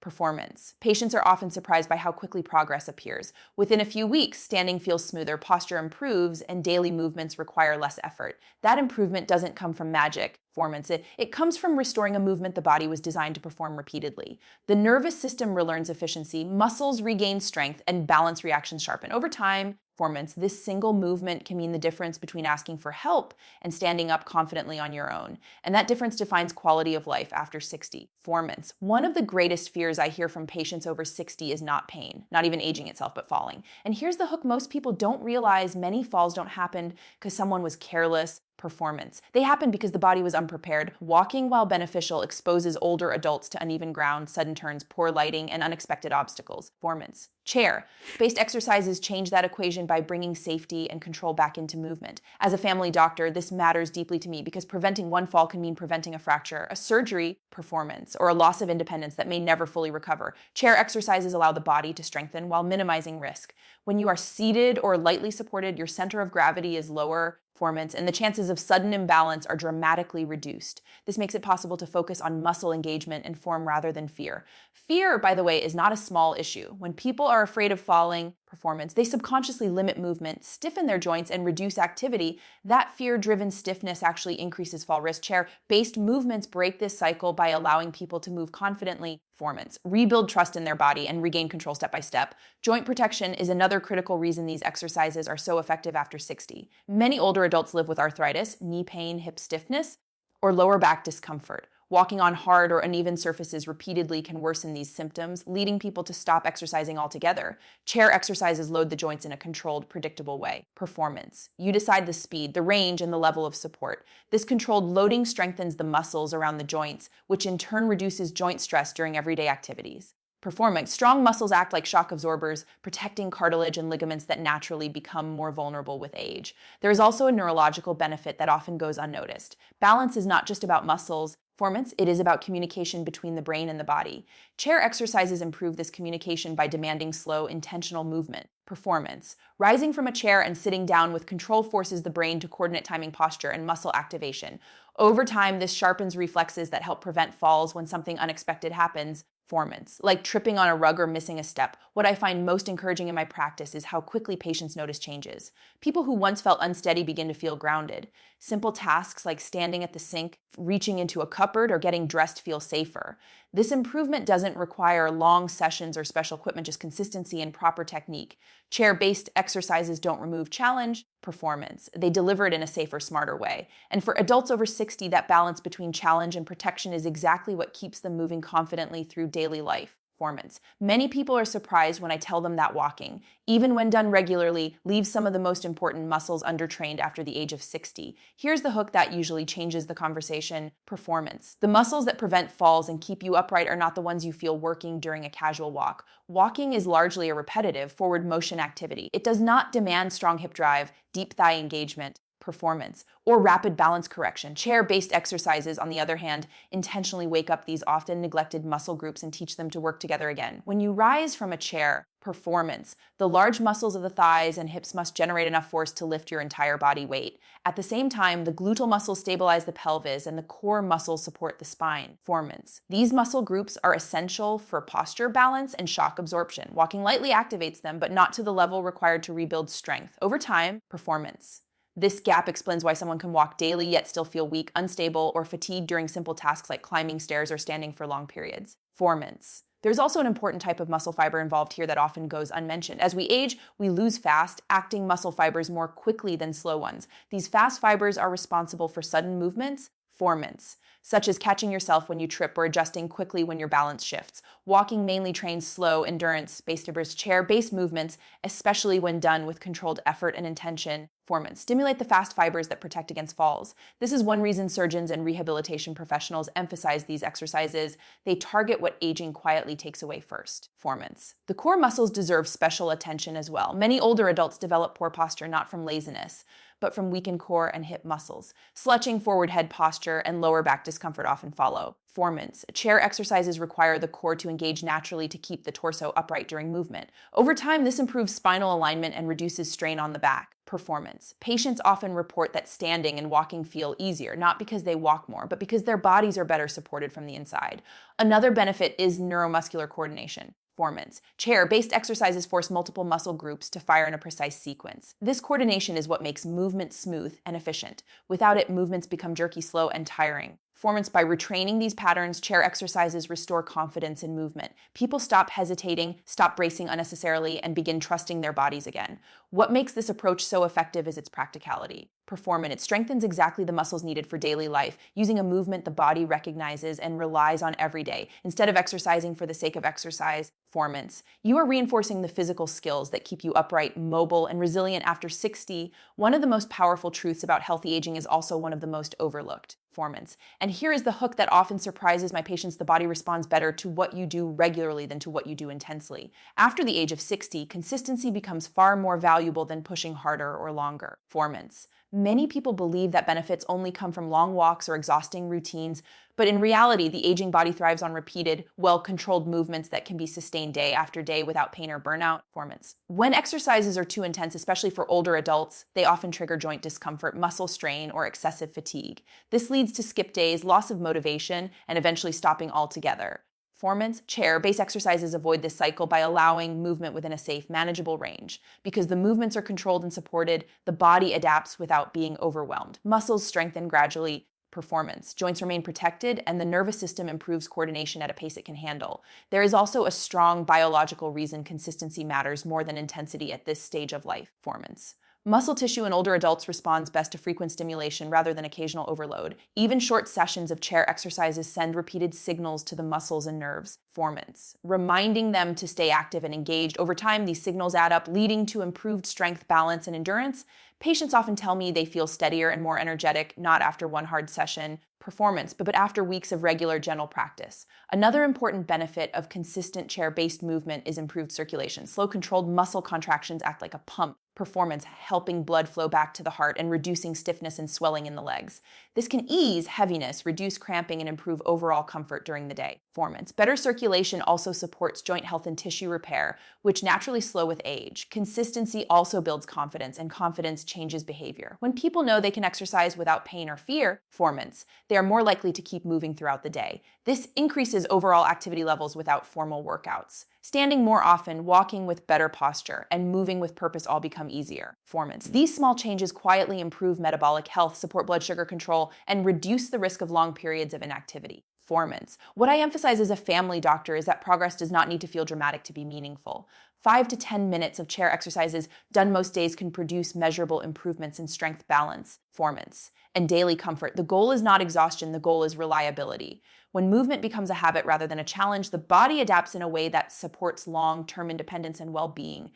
Performance. Patients are often surprised by how quickly progress appears. Within a few weeks, standing feels smoother, posture improves, and daily movements require less effort. That improvement doesn't come from magic performance. It comes from restoring a movement the body was designed to perform repeatedly. The nervous system relearns efficiency, muscles regain strength, and balance reactions sharpen. Over time, performance, this single movement can mean the difference between asking for help and standing up confidently on your own. And that difference defines quality of life after 60. Performance. One of the greatest fears I hear from patients over 60 is not pain, not even aging itself, but falling. And here's the hook most people don't realize: many falls don't happen because someone was careless. Performance. They happen because the body was unprepared. Walking, while beneficial, exposes older adults to uneven ground, sudden turns, poor lighting, and unexpected obstacles. Performance. Chair-based exercises change that equation by bringing safety and control back into movement. As a family doctor, this matters deeply to me because preventing one fall can mean preventing a fracture, a surgery, performance, or a loss of independence that may never fully recover. Chair exercises allow the body to strengthen while minimizing risk. When you are seated or lightly supported, your center of gravity is lower, performance, and the chances of sudden imbalance are dramatically reduced. This makes it possible to focus on muscle engagement and form rather than fear. Fear, by the way, is not a small issue. When people are afraid of falling, performance, they subconsciously limit movement, stiffen their joints, and reduce activity. That fear-driven stiffness actually increases fall risk. Chair-based movements break this cycle by allowing people to move confidently. Performance. Rebuild trust in their body and regain control step by step. Joint protection is another critical reason these exercises are so effective after 60. Many older adults live with arthritis, knee pain, hip stiffness, or lower back discomfort. Walking on hard or uneven surfaces repeatedly can worsen these symptoms, leading people to stop exercising altogether. Chair exercises load the joints in a controlled, predictable way. Performance. You decide the speed, the range, and the level of support. This controlled loading strengthens the muscles around the joints, which in turn reduces joint stress during everyday activities. Performance. Strong muscles act like shock absorbers, protecting cartilage and ligaments that naturally become more vulnerable with age. There is also a neurological benefit that often goes unnoticed. Balance is not just about muscles. Performance, it is about communication between the brain and the body. Chair exercises improve this communication by demanding slow, intentional movement. Performance. Rising from a chair and sitting down with control forces the brain to coordinate timing, posture, and muscle activation. Over time, this sharpens reflexes that help prevent falls when something unexpected happens. Performance, like tripping on a rug or missing a step. What I find most encouraging in my practice is how quickly patients notice changes. People who once felt unsteady begin to feel grounded. Simple tasks like standing at the sink, reaching into a cupboard, or getting dressed feel safer. This improvement doesn't require long sessions or special equipment, just consistency and proper technique. Chair-based exercises don't remove challenge, performance. They deliver it in a safer, smarter way. And for adults over 60, that balance between challenge and protection is exactly what keeps them moving confidently through daily life. Performance. Many people are surprised when I tell them that walking, even when done regularly, leaves some of the most important muscles undertrained after the age of 60. Here's the hook that usually changes the conversation: performance. The muscles that prevent falls and keep you upright are not the ones you feel working during a casual walk. Walking is largely a repetitive, forward motion activity. It does not demand strong hip drive, deep thigh engagement, performance, or rapid balance correction. Chair-based exercises, on the other hand, intentionally wake up these often neglected muscle groups and teach them to work together again. When you rise from a chair, performance, the large muscles of the thighs and hips must generate enough force to lift your entire body weight. At the same time, the gluteal muscles stabilize the pelvis and the core muscles support the spine. Performance. These muscle groups are essential for posture balance and shock absorption. Walking lightly activates them, but not to the level required to rebuild strength. Over time, performance. This gap explains why someone can walk daily yet still feel weak, unstable, or fatigued during simple tasks like climbing stairs or standing for long periods. Performance. There's also an important type of muscle fiber involved here that often goes unmentioned. As we age, we lose fast-acting muscle fibers more quickly than slow ones. These fast fibers are responsible for sudden movements, performance, such as catching yourself when you trip or adjusting quickly when your balance shifts. Walking mainly trains slow, endurance-based chair-based movements, especially when done with controlled effort and intention. Performance. Stimulate the fast fibers that protect against falls. This is one reason surgeons and rehabilitation professionals emphasize these exercises. They target what aging quietly takes away first. Performance. The core muscles deserve special attention as well. Many older adults develop poor posture not from laziness, but from weakened core and hip muscles. Slouching forward head posture and lower back discomfort often follow. Performance. Chair exercises require the core to engage naturally to keep the torso upright during movement. Over time, this improves spinal alignment and reduces strain on the back. Performance. Patients often report that standing and walking feel easier, not because they walk more, but because their bodies are better supported from the inside. Another benefit is neuromuscular coordination. Performance. Chair-based exercises force multiple muscle groups to fire in a precise sequence. This coordination is what makes movement smooth and efficient. Without it, movements become jerky, slow, and tiring. Performance. By retraining these patterns, chair exercises restore confidence in movement. People stop hesitating, stop bracing unnecessarily, and begin trusting their bodies again. What makes this approach so effective is its practicality. Performance. It strengthens exactly the muscles needed for daily life, using a movement the body recognizes and relies on every day. Instead of exercising for the sake of exercise, performance. You are reinforcing the physical skills that keep you upright, mobile, and resilient after 60. One of the most powerful truths about healthy aging is also one of the most overlooked. Performance. And here is the hook that often surprises my patients: the body responds better to what you do regularly than to what you do intensely. After the age of 60, consistency becomes far more valuable than pushing harder or longer. Performance. Many people believe that benefits only come from long walks or exhausting routines, but in reality, the aging body thrives on repeated, well-controlled movements that can be sustained day after day without pain or burnout. Performance. When exercises are too intense, especially for older adults, they often trigger joint discomfort, muscle strain, or excessive fatigue. This leads to skip days, loss of motivation, and eventually stopping altogether. Performance. Chair-based exercises avoid this cycle by allowing movement within a safe, manageable range. Because the movements are controlled and supported, the body adapts without being overwhelmed. Muscles strengthen gradually. Performance. Joints remain protected, and the nervous system improves coordination at a pace it can handle. There is also a strong biological reason consistency matters more than intensity at this stage of life. Performance. Muscle tissue in older adults responds best to frequent stimulation rather than occasional overload. Even short sessions of chair exercises send repeated signals to the muscles and nerves. Performance. Reminding them to stay active and engaged. Over time, these signals add up, leading to improved strength, balance, and endurance. Patients often tell me they feel steadier and more energetic, not after one hard session, performance, but after weeks of regular, gentle practice. Another important benefit of consistent chair-based movement is improved circulation. Slow, controlled muscle contractions act like a pump. Performance, helping blood flow back to the heart and reducing stiffness and swelling in the legs. This can ease heaviness, reduce cramping, and improve overall comfort during the day. Performance. Better circulation also supports joint health and tissue repair, which naturally slow with age. Consistency also builds confidence, and confidence changes behavior. When people know they can exercise without pain or fear, performance, they are more likely to keep moving throughout the day. This increases overall activity levels without formal workouts. Standing more often, walking with better posture, and moving with purpose all become easier. Performance. These small changes quietly improve metabolic health, support blood sugar control, and reduce the risk of long periods of inactivity. Performance. What I emphasize as a family doctor is that progress does not need to feel dramatic to be meaningful. 5 to 10 minutes of chair exercises done most days can produce measurable improvements in strength, balance, performance, and daily comfort. The goal is not exhaustion, the goal is reliability. When movement becomes a habit rather than a challenge, the body adapts in a way that supports long-term independence and well-being.